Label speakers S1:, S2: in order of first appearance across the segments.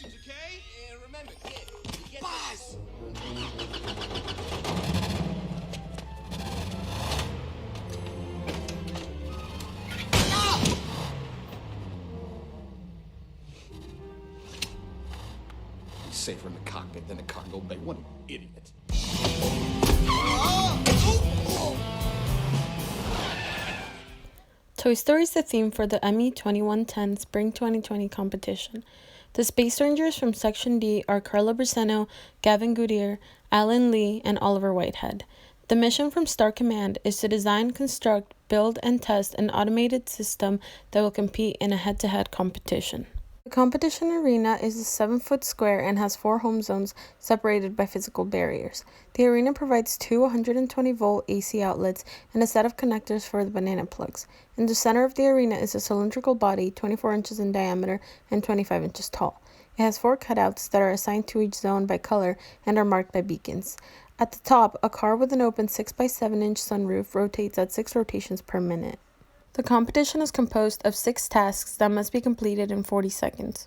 S1: instructions, okay?
S2: And remember, kid, you get
S1: Buzz! He's safer in the cockpit than a cargo bay. What an idiot.
S3: Toy Story is the theme for the Emmy 2110 Spring 2020 competition. The Space Rangers from Section D are Carla, Gavin, Alan Lee, and Oliver Whitehead. The mission from Star Command is to design, construct, build, and test an automated system that will compete in a head-to-head competition. The competition arena is a 7-foot square and has 4 home zones separated by physical barriers. The arena provides 2 120-volt AC outlets and a set of connectors for the banana plugs. In the center of the arena is a cylindrical body 24 inches in diameter and 25 inches tall. It has 4 cutouts that are assigned to each zone by color and are marked by beacons. At the top, a car with an open 6x7-inch sunroof rotates at 6 rotations per minute. The competition is composed of 6 tasks that must be completed in 40 seconds.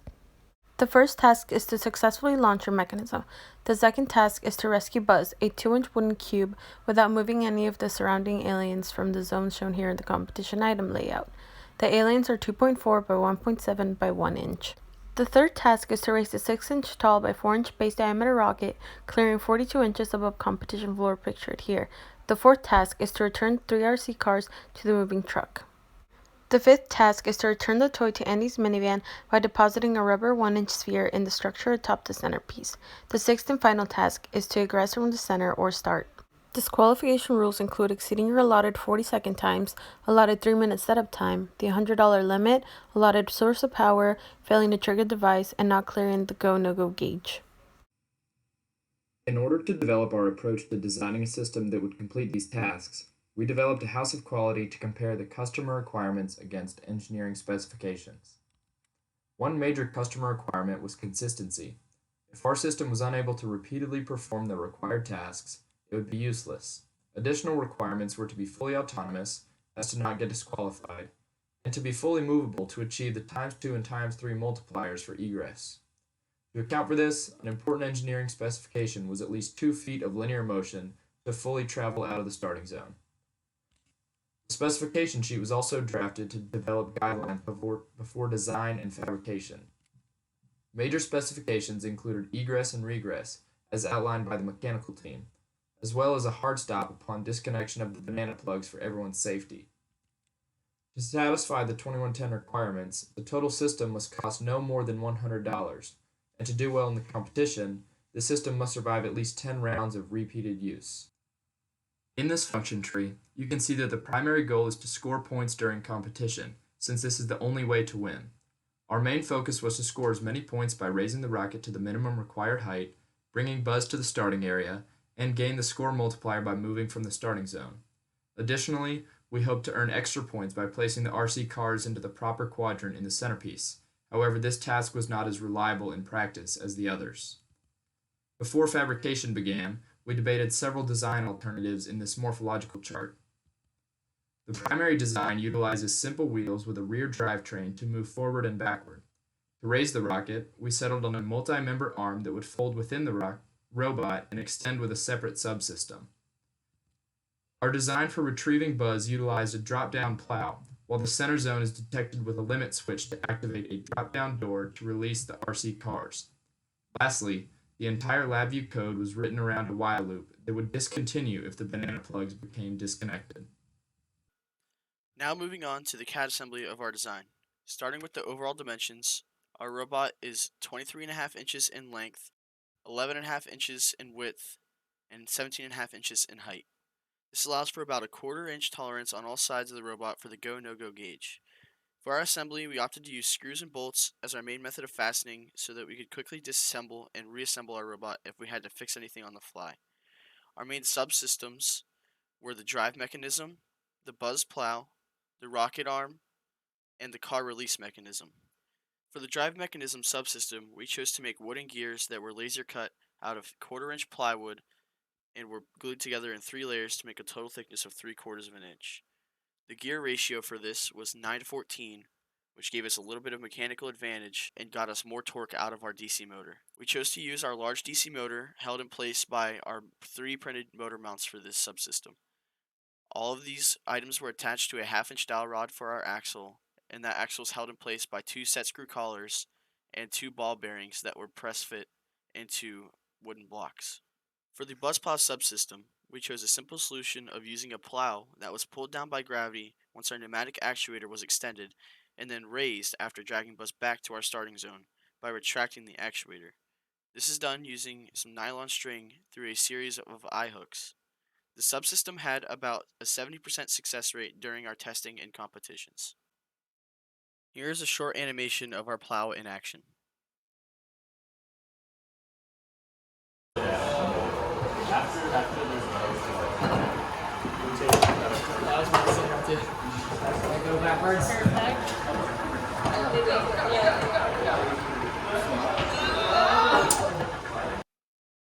S3: The first task is to successfully launch your mechanism. The second task is to rescue Buzz, a 2-inch wooden cube, without moving any of the surrounding aliens from the zones shown here in the competition item layout. The aliens are 2.4 by 1.7 by 1 inch. The third task is to raise a 6-inch tall by 4-inch base diameter rocket, clearing 42 inches above competition floor pictured here. The fourth task is to return 3 RC cars to the moving truck. The fifth task is to return the toy to Andy's minivan by depositing a rubber 1-inch sphere in the structure atop the centerpiece. The sixth and final task is to egress from the center or start. Disqualification rules include exceeding your allotted 40-second times, allotted 3-minute setup time, the $100 limit, allotted source of power, failing to trigger the device, and not clearing the go-no-go gauge.
S4: In order to develop our approach to designing a system that would complete these tasks, we developed a house of quality to compare the customer requirements against engineering specifications. One major customer requirement was consistency. If our system was unable to repeatedly perform the required tasks, it would be useless. Additional requirements were to be fully autonomous, as to not get disqualified, and to be fully movable to achieve the ×2 and ×3 multipliers for egress. To account for this, an important engineering specification was at least 2 feet of linear motion to fully travel out of the starting zone. The specification sheet was also drafted to develop guidelines before design and fabrication. Major specifications included egress and regress, as outlined by the mechanical team, as well as a hard stop upon disconnection of the banana plugs for everyone's safety. To satisfy the 2110 requirements, the total system must cost no more than $100, and to do well in the competition, the system must survive at least 10 rounds of repeated use. In this function tree, you can see that the primary goal is to score points during competition, since this is the only way to win. Our main focus was to score as many points by raising the rocket to the minimum required height, bringing Buzz to the starting area, and gain the score multiplier by moving from the starting zone. Additionally, we hoped to earn extra points by placing the RC cars into the proper quadrant in the centerpiece. However, this task was not as reliable in practice as the others. Before fabrication began, we debated several design alternatives in this morphological chart. The primary design utilizes simple wheels with a rear drivetrain to move forward and backward. To raise the rocket, we settled on a multi-member arm that would fold within the robot and extend with a separate subsystem. Our design for retrieving Buzz utilized a drop-down plow, while the center zone is detected with a limit switch to activate a drop-down door to release the RC cars. Lastly, the entire LabVIEW code was written around a while loop that would discontinue if the banana plugs became disconnected.
S5: Now moving on to the CAD assembly of our design. Starting with the overall dimensions, our robot is 23.5 inches in length, 11.5 inches in width, and 17.5 inches in height. This allows for about a 1/4 inch tolerance on all sides of the robot for the go-no-go gauge. For our assembly, we opted to use screws and bolts as our main method of fastening so that we could quickly disassemble and reassemble our robot if we had to fix anything on the fly. Our main subsystems were the drive mechanism, the Buzz plow, the rocket arm, and the car release mechanism. For the drive mechanism subsystem, we chose to make wooden gears that were laser cut out of 1/4 inch plywood and were glued together in 3 layers to make a total thickness of 3/4 of an inch. The gear ratio for this was 9:14, which gave us a little bit of mechanical advantage and got us more torque out of our DC motor. We chose to use our large DC motor held in place by our 3 printed motor mounts for this subsystem. All of these items were attached to a 1/2-inch dowel rod for our axle, and that axle was held in place by 2 set screw collars and 2 ball bearings that were press fit into wooden blocks. For the bus plow subsystem, we chose a simple solution of using a plow that was pulled down by gravity once our pneumatic actuator was extended and then raised after dragging bus back to our starting zone by retracting the actuator. This is done using some nylon string through a series of eye hooks. The subsystem had about a 70% success rate during our testing and competitions. Here is a short animation of our plow in action.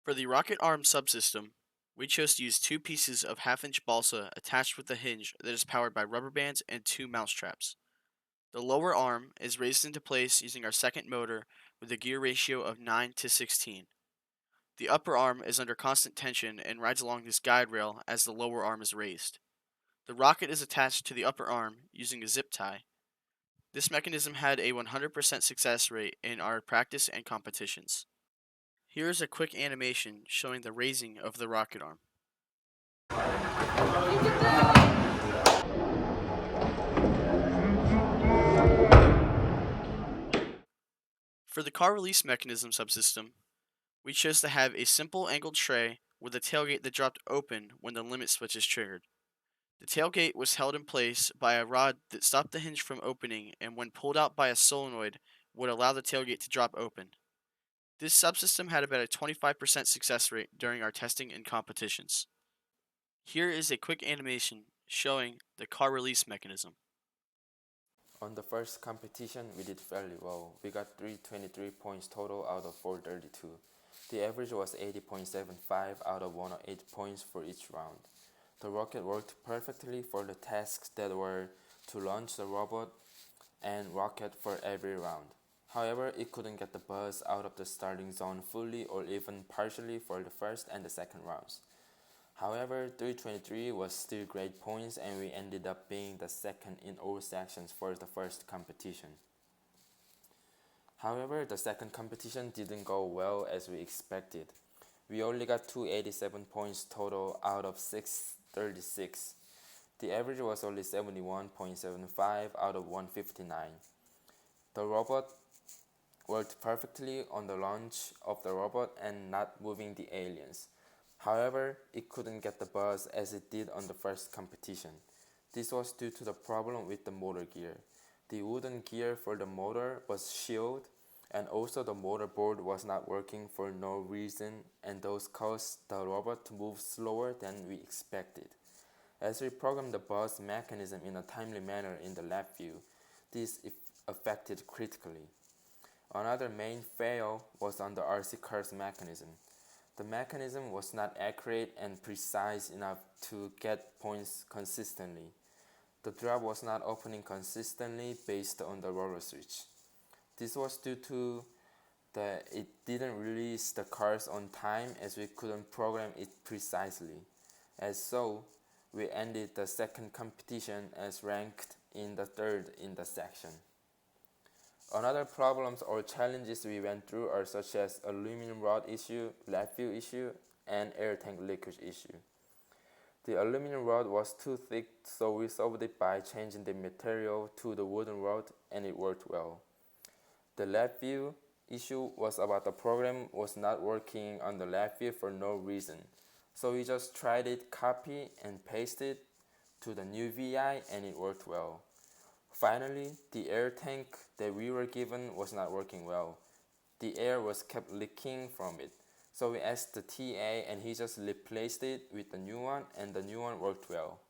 S5: For the rocket arm subsystem, we chose to use 2 pieces of 1/2-inch balsa attached with a hinge that is powered by rubber bands and 2 mouse traps. The lower arm is raised into place using our second motor with a gear ratio of 9:16. The upper arm is under constant tension and rides along this guide rail as the lower arm is raised. The rocket is attached to the upper arm using a zip tie. This mechanism had a 100% success rate in our practice and competitions. Here is a quick animation showing the raising of the rocket arm. For the car release mechanism subsystem, we chose to have a simple angled tray with a tailgate that dropped open when the limit switch is triggered. The tailgate was held in place by a rod that stopped the hinge from opening and when pulled out by a solenoid would allow the tailgate to drop open. This subsystem had about a 25% success rate during our testing and competitions. Here is a quick animation showing the car release mechanism.
S6: On the first competition, we did fairly well. We got 323 points total out of 432. The average was 80.75 out of 108 points for each round. The rocket worked perfectly for the tasks that were to launch the robot and rocket for every round. However, it couldn't get the bus out of the starting zone fully or even partially for the first and the second rounds. However, 323 was still great points and we ended up being the second in all sections for the first competition. However, the second competition didn't go well as we expected. We only got 287 points total out of 636. The average was only 71.75 out of 159. The robot worked perfectly on the launch of the robot and not moving the aliens. However, it couldn't get the bus as it did on the first competition. This was due to the problem with the motor gear. The wooden gear for the motor was shielded and also the motor board was not working for no reason and those caused the robot to move slower than we expected. As we programmed the bus mechanism in a timely manner in the lab view, this affected critically. Another main fail was on the RC car's mechanism. The mechanism was not accurate and precise enough to get points consistently. The drop was not opening consistently based on the roller switch. This was due to it didn't release the cars on time as we couldn't program it precisely. As so, we ended the second competition as ranked in the third in the section. Another problems or challenges we went through are such as aluminum rod issue, lab view issue, and air tank leakage issue. The aluminum rod was too thick, so we solved it by changing the material to the wooden rod and it worked well. The lab view issue was about the program was not working on the lab view for no reason. So we just tried it, copy and paste it to the new VI and it worked well. Finally, the air tank that we were given was not working well. The air was kept leaking from it. So we asked the TA and he just replaced it with the new one and the new one worked well.